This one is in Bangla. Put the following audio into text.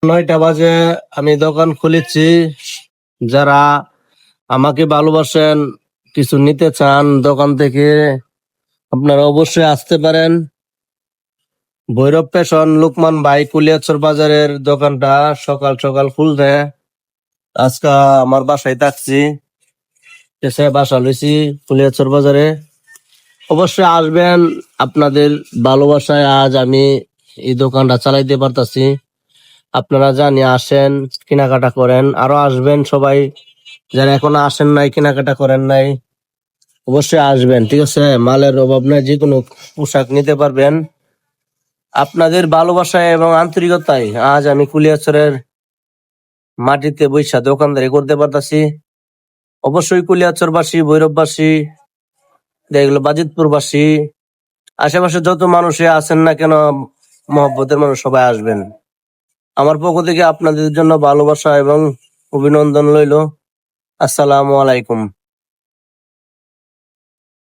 9টা বাজে আমি দোকান খুলেছি। যারা আমাকে ভালোবাসেন, কিছু নিতে চান দোকান থেকে, আপনারা অবশ্যই আসতে পারেন। ভৈরব ফ্যাশন লোকমান ভাই কুলিয়াচর বাজারের দোকানটা সকাল সকাল খুলবে। আজকে আমার বাসায় থাকছি, এসে বাসা লইছি কুলিয়াচর বাজারে। অবশ্যই আসবেন, আপনাদের ভালোবাসায় আজ আমি এই দোকানটা চালাইতে পারতাছি। আপনারা জানি আসেন, কেনাকাটা করেন, আরো আসবেন সবাই যারা এখনো আসেন নাই, কেনাকাটা করেন নাই, অবশ্যই আসবেন। ঠিক আছে, মালের অভাব নাই, যে কোনো পোশাক নিতে পারবেন। আপনাদের ভালোবাসায় এবং আন্তরিকতায় আজ আমি কুলিয়াচরের মাটিতে বৈশা দোকানদারি করতে পারতাছি। অবশ্যই কুলিয়াচরবাসী, ভৈরববাসী, এগুলো বাজিতপুরবাসী, আশেপাশে যত মানুষই আছেন না কেন, মহব্বতের মানুষ সবাই আসবেন। আমার পক্ষ থেকে আপনাদের জন্য ভালোবাসা এবং অভিনন্দন রইল। আসসালামু আলাইকুম।